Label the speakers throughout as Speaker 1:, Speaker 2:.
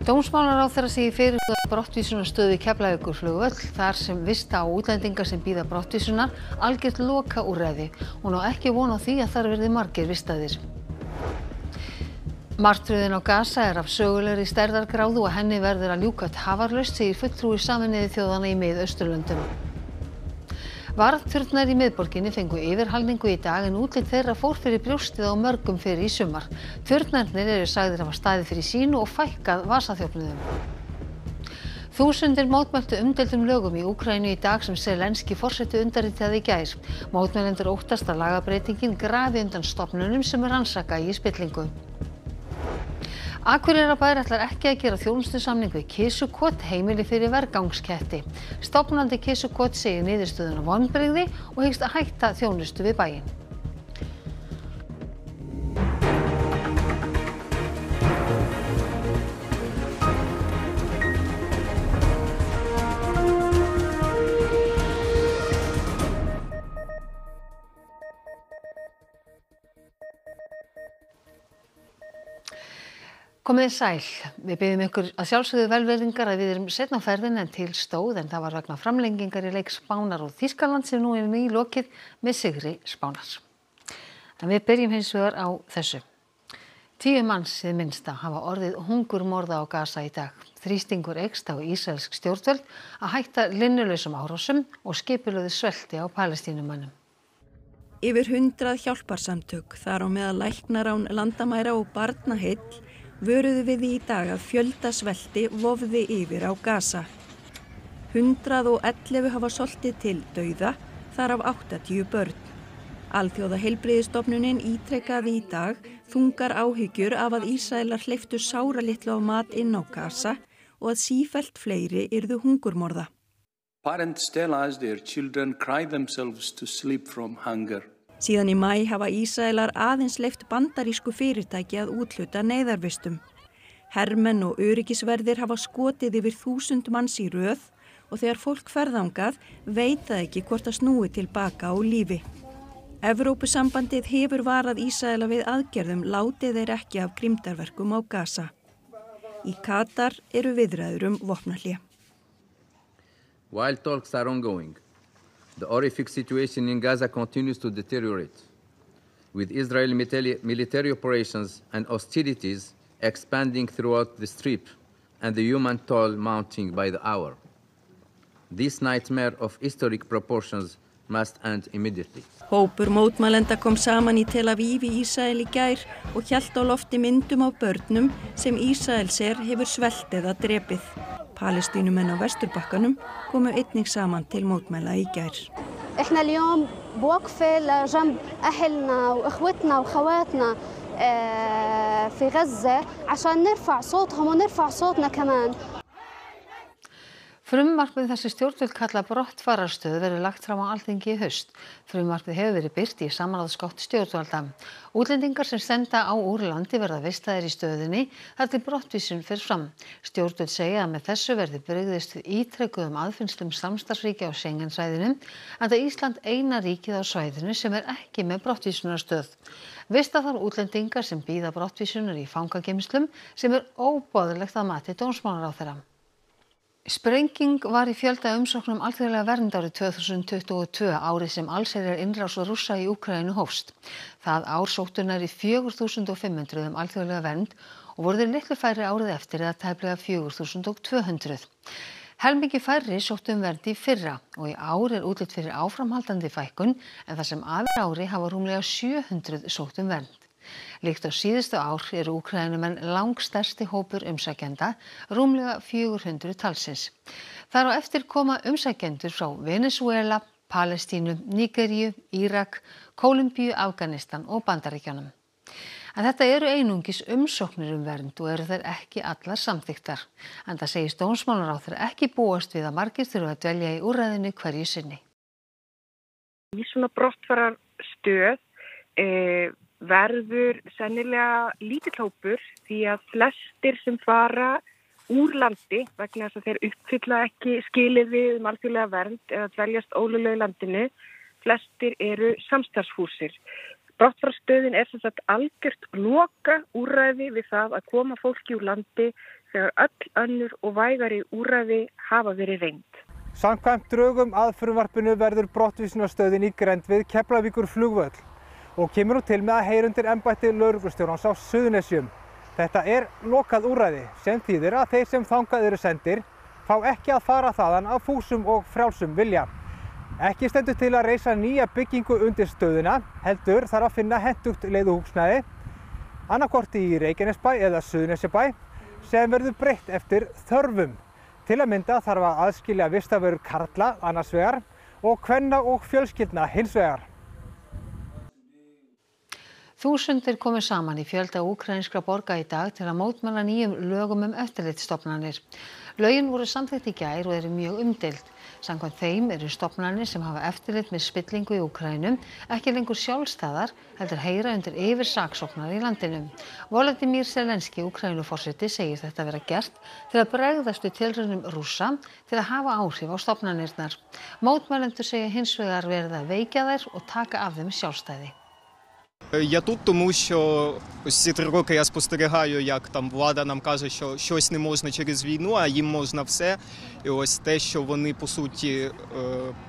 Speaker 1: Dómsmálaráðherra segir fyrirhugaða brottvísunarstöðu í Keflavíkurflugvöll þar sem vista á útlendinga sem bíða brottvísunar algjört lokaúrræði. Hún á ekki von á því að þar verði margir vistaðir. Martröðin á Gaza af sögulegri stærðargráðu og henni verður að ljúka tafarlaust, segir fulltrúi Sameinuðu þjóðanna í Mið-Austurlöndum. Varðturnar í miðborginni fengu yfirhalningu í dag en útlit þeirra fór fyrir brjóstið á mörgum fyrir í sumar. Turnarnir eru sagðir hafa staðið fyrir sínu og fækkað vasaþjófnuðum. Þúsundir mótmæltu umdeildum lögum í Úkraínu í dag sem Zelenskí forseti undirritaði í gær. Mótmælendur óttast að lagabreytingin grafi undan stofnunum sem rannsaka í spillingu. Akureyrarbær ætlar ekki að gera þjónustusamning við Kisukot, heimili fyrir vergangsketti. Stofnandi Kisukot segir niðurstöðuna vonbrigði og hyggst að hætta þjónustu við bæinn. Komið þið sæl. Við biðjum ykkur að sjálfsögðu velvirðingar að við erum seinna á ferðinni en til stóð, en það var vegna framlengingar í leik Spánar og Þýskaland sem nú er nýlokið með sigri Spánar. En við byrjum hins vegar á þessu. 10 manns hið minnsta hafa orðið hungurmorða á Gaza í dag. Þrýstingur eykst á ísraelsk stjórnvöld að hætta linnulausum árásum og skipulögðu svelti á Palestínumönnum.
Speaker 2: Yfir 100 hjálparsamtök, þar á meðal læknar án landamæra og barnaheill, vöruðu við í dag að fjöldasvelti vofði yfir á Gaza. 111 hafa soltið til dauða, þar af 80 börn. Alþjóða heilbrigðisstofnunin ítrekaði í dag þungar áhyggjur af að Ísraelar hleyptu sáralitlu á mat inn á Gaza og að sífellt fleiri yrðu hungurmorða.
Speaker 3: Parents tell us their children cry themselves to sleep from hunger.
Speaker 2: Síðan í maí hafa Ísraelar aðeins leyft bandarísku fyrirtæki að úthluta neyðarvistum. Hermenn og öryggisverðir hafa skotið yfir 1000 manns í röð og þegar fólk ferðangað veit það ekki hvort að snúi tilbaka á lífi. Evrópusambandið hefur varað Ísraela við aðgerðum látið þeir ekki af grimmdarverkum á Gaza. Í Katar eru viðræður vopnahlé.
Speaker 4: While talks are ongoing, the horrific situation in Gaza continues to deteriorate, with Israeli military operations and hostilities expanding throughout the Strip and the human toll mounting by the hour. This nightmare of historic proportions must end immediately.
Speaker 2: Hópur mótmælenda kom saman í Tel Aviv í Ísrael í gær og hélt á lofti myndum á börnum sem Ísraelsher hefur sveltið að drepið. Palestínumenn á Vesturbakkanum komu einnig saman til mótmæla í gær.
Speaker 5: احنا اليوم بوقفة لجنب أهلنا وإخوتنا وخواتنا في غزة عشان نرفع صوتهم ونرفع صوتنا كمان.
Speaker 1: Frumvarpið þessi stjórnvöld kalla brottfararstöðu verður lagt fram á Alþingi í haust. Frumvarpið hefur verið birt í samráðsgátt stjórnvalda. Útlendingar sem senda á úr landi verða vistaðir í stöðunni þar til brottvísun fer fram. Stjórnvöld segja að með þessu verði brugðist við ítrekuðum aðfinnslum samstarfsríkja á Schengensvæðinu, enda Ísland eina ríkið á svæðinu sem er ekki með brottvísunarstöð. Vista þarf útlendingar sem bíða brottvísunar í fangageymslum sem er óboðlegt að mati dómsmálaráðherra. Sprenging var í fjölda umsóknum alþjóðlega vernd árið 2022, árið sem allsherjar innrás Rússa í Úkraínu hófst. Það ár sóttu nærri 4500 alþjóðlega vernd og voru þeir litlu færri árið eftir eða tæplega 4200. Helmingi færri sóttu vernd í fyrra og í ár er útlit fyrir áframhaldandi fækkun en það sem af ári hafa rúmlega 700 sótt vernd. Líkt á síðustu ár eru Úkraínumenn langstærsti hópur umsækjenda, rúmlega 400 talsins. Þar á eftir koma umsækjendur frá Venesúela, Palestínu, Nígeríu, Írak, Kólumbíu, Afganistan og Bandaríkjunum. En þetta eru einungis umsóknir vernd og eru þær ekki allar samþykktar. Enda segist dómsmálaráðherra ekki búast við að margir þurfa að dvelja í úrræðinu hverju sinni.
Speaker 6: Í svona brottfararstöð verður sennilega lítill hópur því að flestir sem fara úr landi vegna þess að þeir uppfylla ekki skilyrði alþjóðlega vernd eða dveljast ólöglega í landinu, flestir eru samstarfsfúsir. Brottfararstöðin er sem sagt algjört loka úrræði við það að koma fólki úr landi þegar öll önnur og vægari úrræði hafa verið reynd.
Speaker 7: Samkvæmt drögum að frumvarpinu verður brottvísunarstöðin í grennd við Keflavíkurflugvöll og kemur nú til með að heyra undir embætti lögreglustjórans á Suðurnesjum. Þetta er lokað úrræði sem þýðir að þeir sem þangað eru sendir fá ekki að fara þaðan af fúsum og frjálsum vilja. Ekki stendur til að reisa nýja byggingu undir stöðina, heldur þarf að finna hentugt leiguhúsnæði, annaðhvort í Reykjanesbæ eða Suðurnesjabæ, sem verður breytt eftir þörfum. Til að mynda þarf að aðskilja vistarverur karla annars vegar og kvenna og fjölskyldna hins vegar.
Speaker 1: Þúsundir komu saman í fjölda úkraínskra borga í dag til að mótmæla nýjum lögum eftirlitsstofnanir. Lögin voru samþykkt í gær og eru mjög umdeild. Samkvæmt þeim eru stofnanir sem hafa eftirlit með spillingu í Úkraínu ekki lengur sjálfstæðar, heldur heyra undir yfirsaksóknara í landinu. Volodymyr Zelenský, Úkraínuforseti, segir þetta vera gert til að bregðast við tilraunum Rússa til að hafa áhrif á stofnanirnar. Mótmælendur segja hins vegar verið að veikja þær og taka af þeim sjálfstæði.
Speaker 8: Я тут, тому що ці 3 роки я спостерігаю, як там влада нам каже, що щось не можна через війну, а їм можна все. І ось те, що вони, по суті,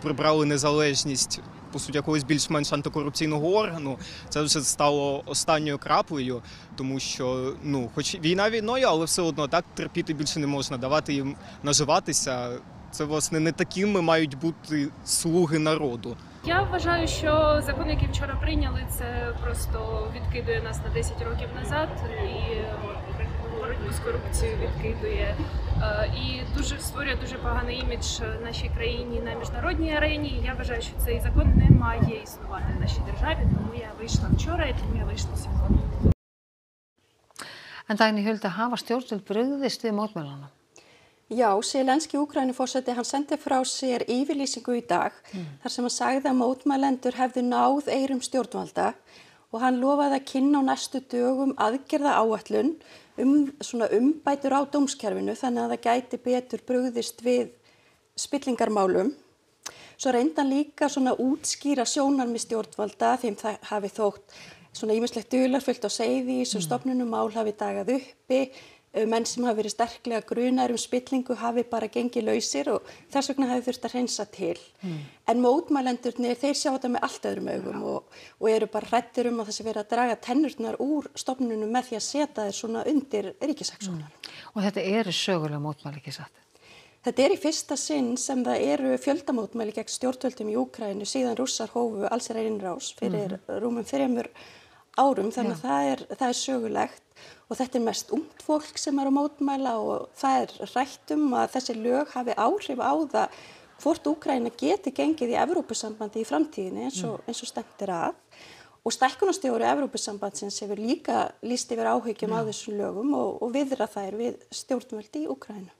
Speaker 8: прибрали незалежність, по суті, якогось більш-менш антикорупційного органу, це вже стало останньою краплею, тому що, хоч війна війною, але все одно так терпіти більше не можна, давати їм наживатися. Це, власне, не такими мають бути слуги народу.
Speaker 9: Я вважаю, що закон, який вчора прийняли, це просто відкидує нас на 10 років назад і боротьбу з корупцією відкидує. І створює дуже поганий імідж нашій країні на міжнародній арені. І я вважаю, що цей закон не має існувати в нашій державі, тому я вийшла вчора і тому я вийшла сьогодні.
Speaker 1: En Dagný Hulda, hafa stjórnvöld brugðist við mótmælunum?
Speaker 2: Já, Zelenský Úkraínuforseti, hann sendi frá sér yfirlýsingu í dag þar sem hann sagði að mótmælendur hefðu náð eyrum stjórnvalda og hann lofaði að kynna á næstu dögum aðgerðaáætlun svona umbætur á dómskerfinu þannig að það gæti betur brugðist við spillingarmálum. Svo reyndi hann líka svona útskýra sjónarmið stjórnvalda þeim það hafi þótt svona ýmislegt dularfullt á seyði sem stofnunum mál hafi dagað uppi. Menn sem hafi verið sterklega grunaðir spillingu hafi bara gengið lausir og þess vegna hafi þurft að hreinsa til. En mótmælendurnir, þeir sjá þetta með allt öðrum augum og eru bara hræddir að þessi verið að draga tennurnar úr stofnunum með því að setja þeir svona undir ríkissaksóknara.
Speaker 1: Og þetta eru sögulega mótmæli, ekki satt?
Speaker 2: Þetta í fyrsta sinn sem það eru fjöldamótmæli gegn stjórnvöldum í Úkraínu síðan Rússar hófu allsherjarinnrás fyrir rúmum 3 árum, þannig að það er sögulegt. Og þetta mest ungt fólk sem á mótmæla og það rætt að þessi lög hafi áhrif á það hvort Úkraína geti gengið í Evrópusambandi í framtíðinni eins og stefnt að. Og stækkunarstjóri Evrópusambandsins hefur líka lýst yfir áhyggjum á þessum lögum og viðra þær við stjórnvöld í Úkraínu.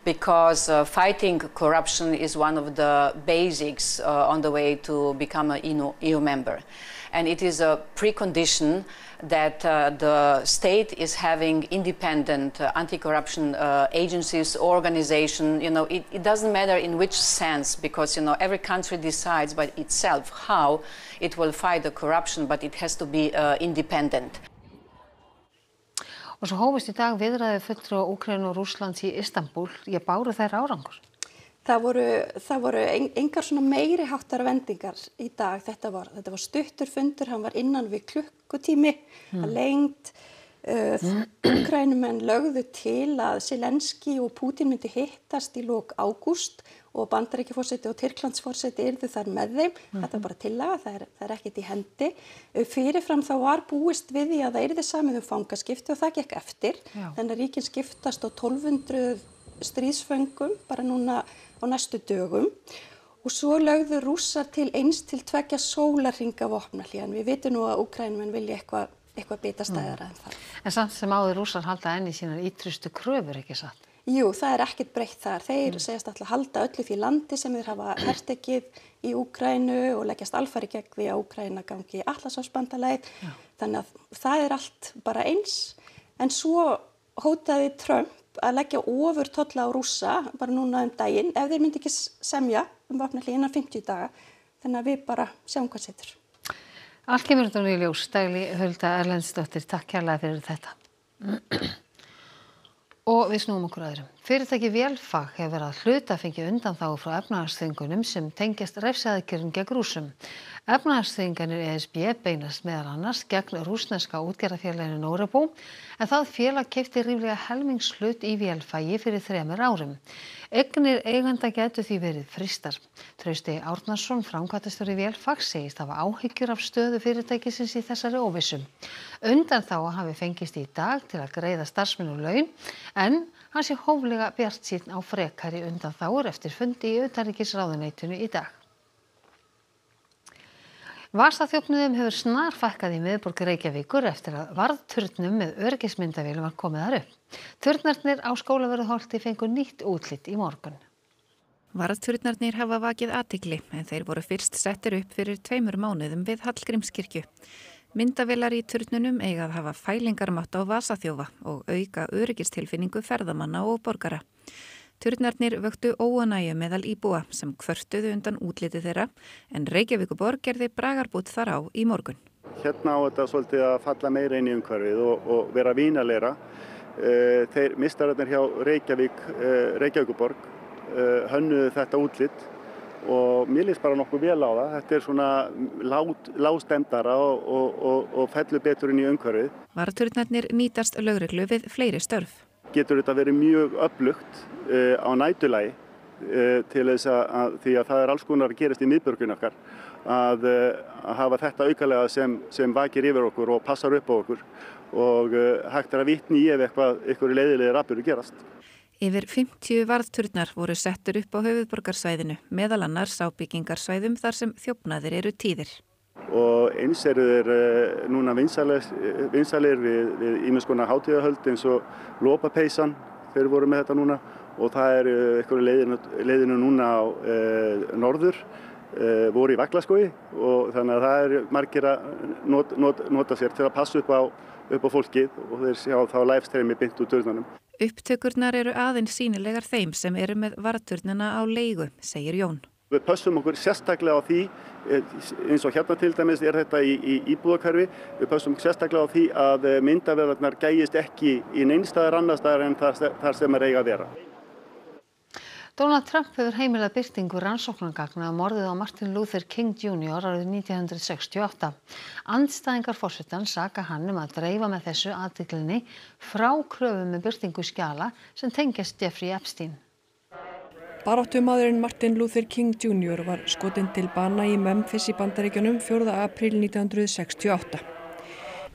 Speaker 10: Because fighting corruption is one of the basics on the way to become an EU member. And it is a precondition that the state is having independent anti-corruption agencies, organization. It doesn't matter in which sense, because every country decides by itself how it will fight the corruption, but it has to be independent.
Speaker 1: Og svo hófust í dag viðræður fulltrúa Úkraínu og Rússlands í Istanbúl. Báru þær árangur?
Speaker 2: Það voru engar svona meiri háttar vendingar í dag. Þetta var stuttur fundur, hann var innan við klukkutími að lengd. Úkraínumenn lögðu til að Zelenský og Putin myndi hittast í lok ágúst og Bandaríkjaforseti og Tyrklandsforseti yrðu þar með þeim. Þetta var bara tillaga, það er ekkert í hendi. Fyrirfram þá var búist við því að það yrði samið fangaskipti og það gekk eftir. Þannig að ríkin skiptast á 1200 stríðsföngum bara núna á næstu dögum. Og svo lögðu Rússar til 1 til 2 sólarhringa vopnahlé. Við vitum nú að Úkraínumenn vilja eitthvað bitastæðara en það.
Speaker 1: En samt sem áður Rússar halda enn í sínar ítrustu kröfur, ekki satt?
Speaker 2: Jú, það er ekkert breytt þar. Þeir segjast alltaf halda öllu því landi sem þeir hafa hertekið í Úkraínu og leggjast alfari gegn því að Úkraína gangi í Atlantshafsbandalagið. Þannig að það er allt bara eins. En svo hótaði Trump að leggja ofurtolla á Rússa bara núna daginn ef þeir myndi ekki semja vopnahlé innan 50 daga. Þannig að við bara sjáum hvað setur.
Speaker 1: Allt kemur þetta nú í ljós. Dagný Hulda Erlendsdóttir, takk kærlega fyrir þetta. Og við snúum okkur öðrum. Fyrirtæki Vélfag hefur verið að hluta fengið undanþágu frá efnahagsþvingunum sem tengjast refsiaðgerðum gegn Rússum. Efnahagsþvinganir ESB beinast meðal annars gegn rússneska útgerðarfélaginu Norebu en það félag keypti ríflega helmingshlut í Vélfagi fyrir 3 árum. Eignir eigenda gætu því verið frystar. Trausti Árnason, framkvæmdastjóri Vélfags, segist hafa áhyggjur af stöðu fyrirtækisins í þessari óvissu. Undanþága hafi fengist í dag til að greiða starfsmönnum laun en hann sé hóflega bjartsýnn á frekari undanþágur eftir fundi í utanríkisráðuneytinu í dag. Vasaþjófnuðum hefur snarfækkað í miðborg Reykjavíkur eftir að varðturnum með öryggismyndavélum var komið þar upp. Turnarnir á Skólavörðuholti fengu nýtt útlit í morgun.
Speaker 2: Varðturnarnir hafa vakið athygli en þeir voru fyrst settir upp fyrir 2 mánuðum við Hallgrímskirkju. Myndavélar í turnunum eiga að hafa fælingarmátt á vasaþjófa og auka öryggistilfinningu ferðamanna og borgara. Turnarnir vöktu óánægju meðal íbúa sem kvörtuðu undan útliti þeirra en Reykjavíkurborg gerði bragarbút þar á í morgun.
Speaker 11: Hérna á þetta svolítið að falla meira inn í umhverfið og vera vínalegra. Þeir mistararnir hjá Reykjavíkurborg hönnuðu þetta útlit og mér líst bara nokkuð vel á það. Þetta er svona lágstemmdara og fellur betur inn í umhverfið.
Speaker 2: Varðturnarnir nýtast lögreglu við fleiri störf.
Speaker 11: Getur þetta verið mjög öflugt á næturlagi til þess að því að það er alls konar að gerast í miðborginni okkar að hafa þetta aukalega sem vakir yfir okkur og passar upp á okkur og hægt að vitna í ef eitthvað leiðilegir atburðir gerast.
Speaker 2: Yfir 50 varðturnar voru settur upp á höfuðborgarsvæðinu, meðal annars á byggingarsvæðum þar sem þjófnaðir eru tíðir.
Speaker 11: Og eins eru þeir núna vinsalir við ýmiss konar hátíðahöld eins og lopapeysan, þeir voru með þetta núna og það eru einhverju leiðinu núna á norður, voru í Vaglaskógi og þannig að það eru margir að nota sér til að passa upp á fólkið og þeir sjá þá livestreami beint úr turnunum.
Speaker 2: Upptökurnar eru aðeins sýnilegar þeim sem eru með varðturnana á leigu, segir Jón.
Speaker 11: Við pössum okkur sérstaklega á því, eins og hérna til dæmis er þetta í íbúðahverfi, við pössum sérstaklega á því að myndavélarnar gæjist ekki í neinstaðar annar staðar en þar sem er eiga að vera.
Speaker 1: Donald Trump hefur heimilað birtingu rannsóknargagna af morðið á Martin Luther King Jr. árið 1968. Andstæðingar forsetans saka hann að dreifa með þessu athyglinni frá kröfum með birtingu skjala sem tengjast Jeffrey Epstein.
Speaker 2: Baráttumaðurinn Martin Luther King Jr. var skotinn til bana í Memphis í Bandaríkjunum 4. apríl 1968.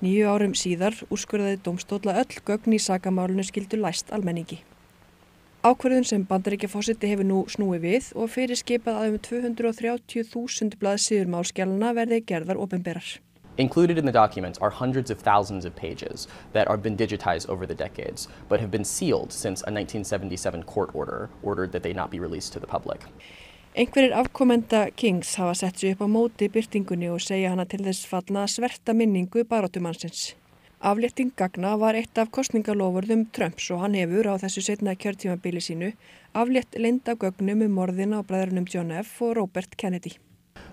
Speaker 2: 9 árum síðar úrskurðaði dómstóll að öll gögn í sakamálinu skyldu læst almenningi. Ákvörðun sem Bandaríkjaforseti hefur nú snúið við og fyrirskipað að 230.000 blaðsíður málskjalana verði gerðar opinberar.
Speaker 12: Included in the documents are hundreds of thousands of pages that have been digitized over the decades, but have been sealed since a 1977 court order ordered that they not be released to the public.
Speaker 2: Einhverjir afkomenda Kings hafa sett sig upp á móti birtingunni og segja hana til þess fallna að sverta minningu baráttumannsins. Aflétting gagna var eitt af kosningalofurðum Trumps og hann hefur á þessu seinna kjörtímabili sínu aflétt leynd af gögnum morðin á bræðrunum John F. og Robert Kennedy.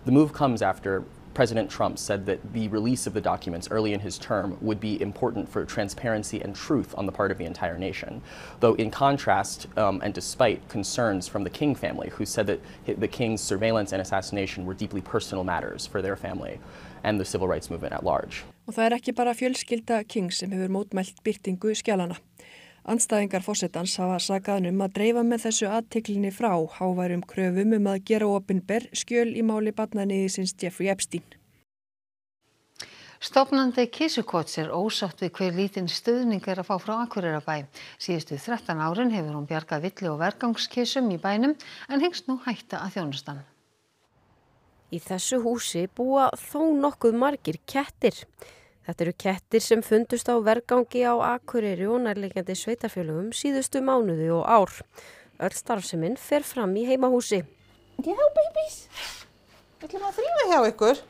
Speaker 12: The move comes after President Trump said that the release of the documents early in his term would be important for transparency and truth on the part of the entire nation. Though in contrast, and despite concerns from the King family, who said that the King's surveillance and assassination were deeply personal matters for their family and the civil rights movement at large.
Speaker 2: Og það ekki bara fjölskylda Kings sem hefur mótmælt birtingu skjalana. Andstæðingar forsetans hafa sakað að dreifa með þessu athyglinni frá háværum kröfum að gera opinber skjöl í máli barnaníðisins Jeffrey Epstein.
Speaker 1: Stofnandi Kísukots ósátt við hver lítinn stuðning að fá frá Akureyrarbæ. Síðustu 13 árin hefur hún bjargað villi og vergangskísum í bænum en hyggst nú hætta að þjónusta hann.
Speaker 13: Í þessu húsi búa þó nokkuð margir kettir. Þetta eru kettir sem fundust á vergangi á Akureyri og nærliggjandi sveitarfélögum síðustu mánuði og ár. Öll starfsemin fer fram í heimahúsi.
Speaker 14: Já, babies. Við ætlum að þrífa hjá ykkur.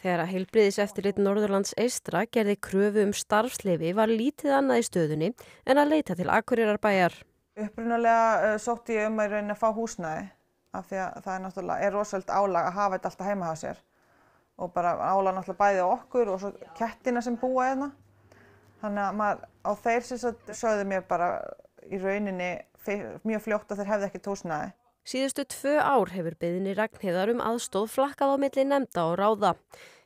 Speaker 13: Þegar að heilbrigðiseftirlit Norðurlands eystra gerði kröfu starfsleyfi var lítið annað í stöðunni en að leita til Akureyrarbæjar.
Speaker 14: Upprunalega sótti ég að reyna að fá húsnæði af því að það náttúrulega rosalega álag að hafa þetta alltaf heima hjá sér. Og bara álag náttúrulega bæði á okkur og svo kettina sem búa hérna. Þannig að þeir sögðu mér bara, í rauninni mjög fljótt að þeir hefðu ekkert húsnæði.
Speaker 13: Síðustu 2 ár hefur beiðni Ragnheiðar aðstoð flakkað á milli nefnda og ráða.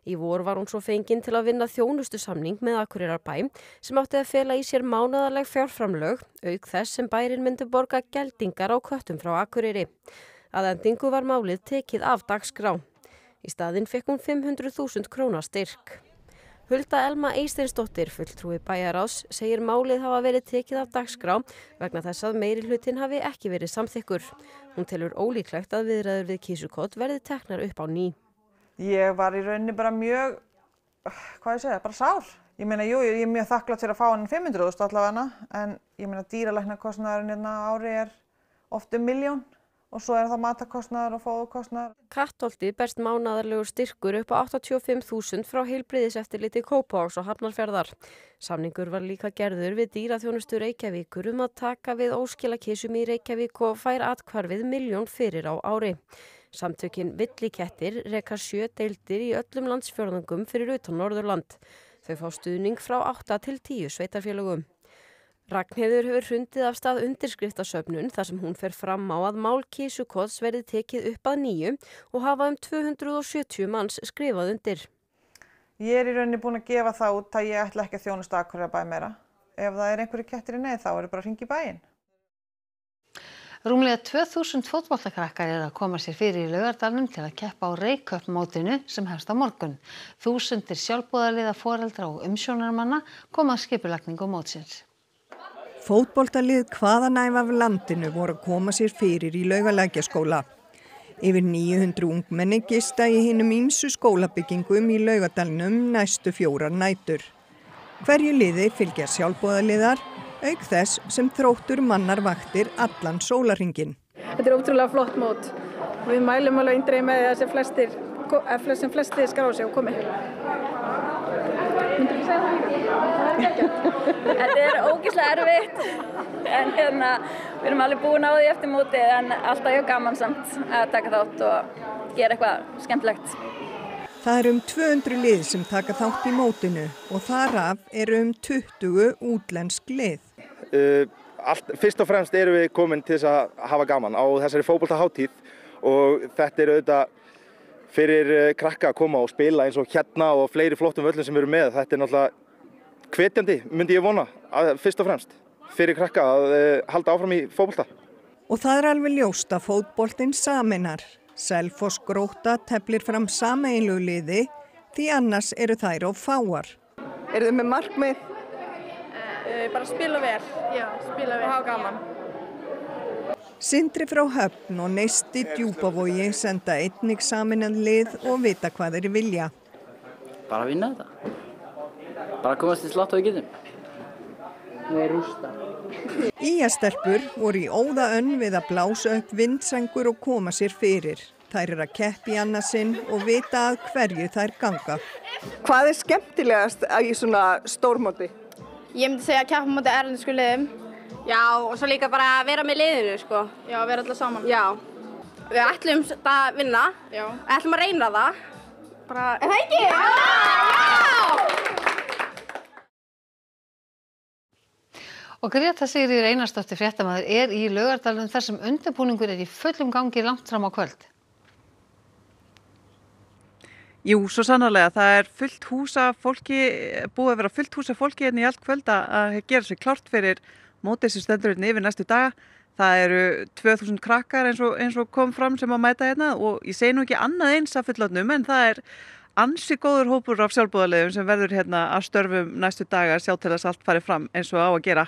Speaker 13: Í vor var hún svo fengin til að vinna þjónustusamning með Akureyrarbæ sem átti að fela í sér mánaðarleg fjárframlög, auk þess sem bærinn myndi borga geldingar á köttum frá Akureyri. Að endingu var málið tekið af dagskrá. Í staðinn fékk hún 500.000 króna styrk. Hulda Elma Eysteinsdóttir, fulltrúi bæjarráðs, segir málið hafa verið tekið af dagskrá vegna þess að meirihlutinn hafi ekki verið samþykkur. Hún telur ólíklegt að viðræður við Kísukot verði teknar upp á ný.
Speaker 14: Ég var í rauninni bara mjög, bara sár. Ég meina, jú, ég er mjög þakklátt fyrir að fá hann 500.000 allavega, en ég meina dýralæknakostnaðurinn hérna á ári oft 1 milljón og svo það matarkostnaður og fóðurkostnaður.
Speaker 13: Kattholti berst mánaðarlegur styrkur upp á 85.000 frá heilbrigðiseftirliti Kópavogs og Hafnarfjarðar. Samningur var líka gerður við dýraþjónustu Reykjavíkur að taka við óskilakisum í Reykjavík og fær athvarfið 1 milljón fyrir á ári. Samtökin Villikettir reka 7 deildir í öllum landsfjórðungum fyrir utan Norðurland. Þau fá stuðning frá 8 til 10 sveitarfélögum. Ragnheiður hefur hrundið af stað undirskriftasöfnun þar sem hún fer fram á að mál Kísukots verði tekið upp að nýju og hafa 270 manns skrifað undir.
Speaker 14: Ég er í rauninni búin að gefa það út að ég ætla ekki að þjónusta Akureyrarbæ meira. Ef það er einhverju kettir í neyð þá er bara að hringja í bæinn.
Speaker 1: Rúmlega 2000 fótboltakrakkar að koma sér fyrir í Laugardalnum til að keppa á Reykjöp-mótinu sem hefst á morgun. Þúsundir sjálfboðaliða, foreldra og umsjónarmanna koma að skipulagningu mótsins.
Speaker 2: Fótboltalið hvaðanæf af landinu voru að koma sér fyrir í Laugalækjarskóla. Yfir 900 ungmenni gista í hinum ýmsu skólabyggingum í Laugardalnum næstu 4 nætur. Hverju liði fylgja sjálfboðaliðar, auk þess sem Þróttur mannar vaktir allan sólarhringinn.
Speaker 15: Þetta er ótrúlega flott mót. Við mælum alveg eindregið með því að sem flestir skrá sig og komi. Myndirðu segja það ekki?
Speaker 16: Þetta er ógeðslega erfitt, en við erum alveg búin á því eftir mótið, en alltaf ég gaman samt að taka þátt og gera eitthvað skemmtilegt.
Speaker 2: Það eru 200 lið sem taka þátt í mótinu og þar af eru 20 útlensk lið.
Speaker 17: Fyrst og fremst erum við komin til þess að hafa gaman á þessari fótboltahátíð og þetta er auðvitað fyrir krakka að koma og spila eins og hérna og fleiri flottum völlum sem eru með. Þetta er náttúrulega hvetjandi, myndi ég vona, fyrst og fremst fyrir krakka að halda áfram í fótbolta.
Speaker 2: Og það er alveg ljóst að fótboltinn sameinar. Selfoss Grótta teflir fram sameiginlegu liði því annars eru þær of fáar.
Speaker 18: Eru þið með markmið?
Speaker 15: Bara spila vel, og hafa gaman.
Speaker 2: Sindri frá Höfn og Neisti Djúpavogi senda einnig sameinað lið og vita hvað þeir vilja.
Speaker 19: Bara vinna þetta. Bara komast í slátt og við getum. Nú er rústa.
Speaker 2: Ía-stelpur voru í óðaönn við að blása upp vindsengur og koma sér fyrir. Þær eru að keppa í annað sinn og vita að hverju þær ganga.
Speaker 18: Hvað er skemmtilegast í svona stórmóti?
Speaker 20: Ég myndi segja að keppa móti erlendum liðum. Já, og svo líka bara að vera með liðinu, sko. Já, vera alltaf saman. Já. Við ætlum að vinna. Já. Ætlum að reyna það. Bara, er það ekki? Já!
Speaker 1: Og Greta Sigríður Einarsdóttir fréttamaður er í Laugardalnum þar sem undirbúningur er í fullum gangi langt fram á kvöld.
Speaker 21: Jú, svo sannarlega. Það er fullt hús af fólki, búið að vera fullt hús af fólki hérna í allt kvöld að gera sér klárt fyrir mótið sem stendur hérna yfir næstu daga. Það eru 2000 krakkar eins og kom fram sem að mæta hérna og ég segi nú ekki annað eins af fullorðnum en það er ansi góður hópur af sjálfboðaliðum sem verður hérna að störfum næstu daga sjá til þess allt fari fram eins og á að gera.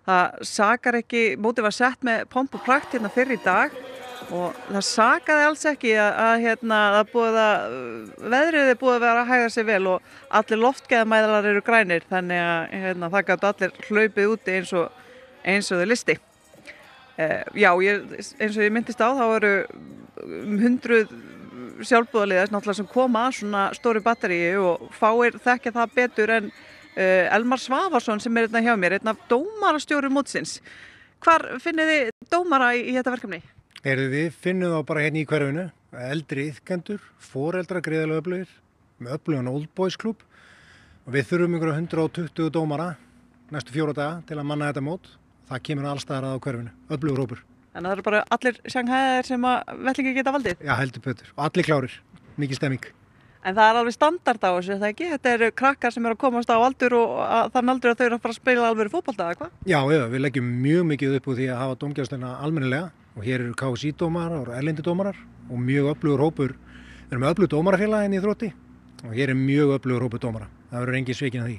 Speaker 21: Það sakar ekki, mótið var sett með pomp og prakt hérna fyrr í dag og það sakaði alls ekki að veðrið er búið að vera að hæga sig vel og allir loftgæðamæðlar eru grænir þannig að það gátu allir hlaupið úti eins og þau listi. Já, eins og ég myndist á þá eru 100 sjálfboðaliðar náttúrulega sem koma að svona stóru batteríi og fáir þekkja það betur en Elmar Svavarsson sem er hérna hjá mér, einn af dómarastjórum mótsins. Hvar finnið þið dómara í þetta verkefni?
Speaker 22: Við finnum þá bara hérna í hverfinu, eldri iðkendur, foreldra gríðarlega öflugir, með öflugan Old Boys klúbb og við þurfum 120 dómara næstu 4 daga til að manna þetta mót. það kemur allstaðar að á hverfinu, öflugur hópur.
Speaker 21: Þannig að það eru bara allir sjanghæðir sem að vettlingi geta valdið?
Speaker 22: Já, heldur betur. Og allir klárir. Mikil stemming.
Speaker 21: En það er alveg standard á þessu, er það ekki? Þetta eru krakkar sem eru að komast á aldur og þann aldur að þau eru að fara að spila alvöru fótbolta, eða hvað?
Speaker 22: Já, við leggjum mjög mikið upp úr því að hafa dómgæsluna almennilega og hér eru KSÍ-dómarar og erlendi dómarar og mjög öflugur hópur. Við erum með öflugt dómarafélag inn í Þrótti og hér er mjög öflugur hópur dómara. Það verður engin svikin að því.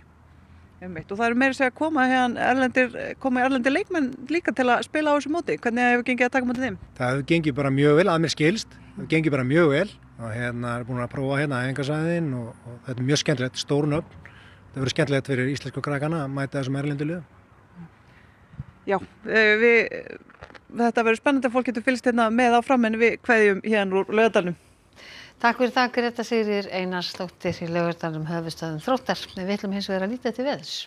Speaker 21: Og það eru meira að segja að koma erlendir leikmenn líka til að spila á þessu móti. Hvernig hefur gengið að taka móti þeim?
Speaker 22: Það hefur gengið bara mjög vel, að mér skilst. Það hefur gengið bara mjög vel og er búin að prófa æfingasvæðin og þetta er mjög skemmtilegt, stórun öfn. Það verður skemmtilegt fyrir íslensku krakkana að mæta þessum erlendu liðum.
Speaker 21: Já, þetta verður spennandi að fólk getur fylgst hérna með áfram en við kveðjum hérna úr Laugardalnum.
Speaker 1: Takk fyrir það, Greta Sigríður Einarsdóttir í Laugardalnum, höfuðstöðum Þróttar. Við viljum hins vegar að líta til veðurs.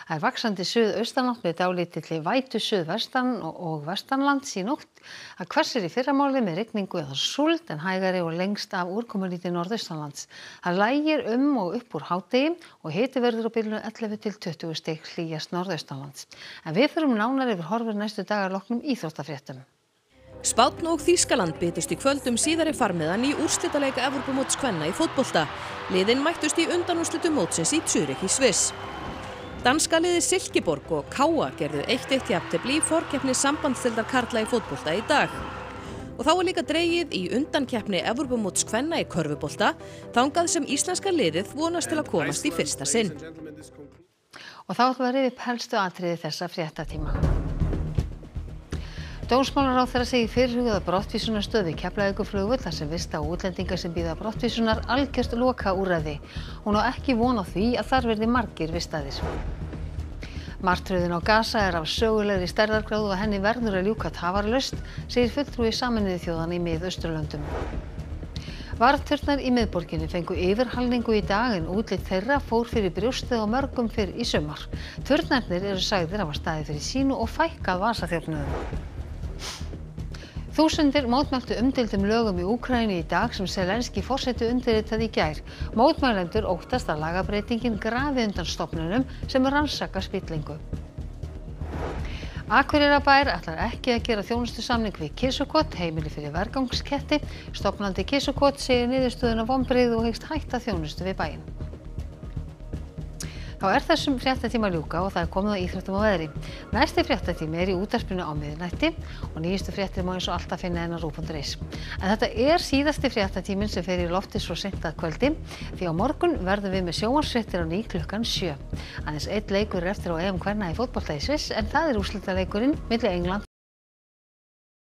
Speaker 1: Það er vaxandi suðaustanátt með dálítilli vætu suðvestan og vestanlands í nótt. Það hvessir í fyrramálið með rigningu eða súld en hægari og lengst af úrkomulítið norðaustanlands. Það lægir og upp úr hádegi og hiti verður á bilinu 11 til 20 stig hlýjast norðaustanlands. En við förum nánar yfir horfur næstu dagar loknum íþróttafréttum.
Speaker 3: Spánn og Þýskaland bitust í kvöld síðari farmiðan í úrslitaleik Evrópumóts kvenna í fótbolta. Liðin mættust í undanúrslitum mótsins í Zürich í Sviss. Danska liðið Silkeborg og KA gerðu 1-1 jafntefli í forkeppni sambandsdeildar karla í fótbolta í dag. Og þá er líka dregið í undankeppni Evrópumóts kvenna í körfubolta, þangað sem íslenska liðið vonast til að komast í fyrsta sinn.
Speaker 1: Og þá ætlum við að rifja upp helstu atriði þessa fréttatíma. Dómsmálaráðherra segir fyrirhugaða brottvísunarstöð við Keflavíkurflugvöll þar sem vista útlendingar sem bíða brottvísunar algjört lokaúrræði. Hún á ekki von á því að þar verði margir vistaðir. Martröðin á Gaza er af sögulegri stærðargráðu og henni verður að ljúka tafarlaust, segir fulltrúi Sameinuðu þjóðanna í Mið-Austurlöndum. Varðturnar í miðborginni fengu yfirhalningu í dag en útlit þeirra fór fyrir brjóstið á mörgum fyrr í sumar. Turnarnir eru sagðir hafa staðið fyrir sínu og fækkað vasaþjófnuðum. Þúsundir mótmæltu umdeildum lögum í Úkraínu í dag sem Zelenský forseti undirritaði í gær. Mótmælendur óttast að lagabreytingin grafi undan stofnunum sem rannsaka spillingu. Akureyrarbær ætlar ekki að gera þjónustusamning við Kisukot, heimili fyrir vergangsketti. Stofnandi Kisukot segir niðurstöðuna vonbrigði og hyggst hætta þjónustu við bæinn. Þá er þessum fréttatíma að ljúka og það er komið að íþróttum og veðri. Næsti fréttatími er í útvarpinu á miðnætti og nýjustu fréttir má eins og alltaf finna á RÚV.is. En þetta er síðasti fréttatíminn sem fer í loftið svo seint að kvöldi því á morgun verðum við með sjónvarpsfréttir á ný klukkan 7. Aðeins einn leikur er eftir á EM kvenna í fótbolta í Sviss en það er úrslitaleikurinn milli Englands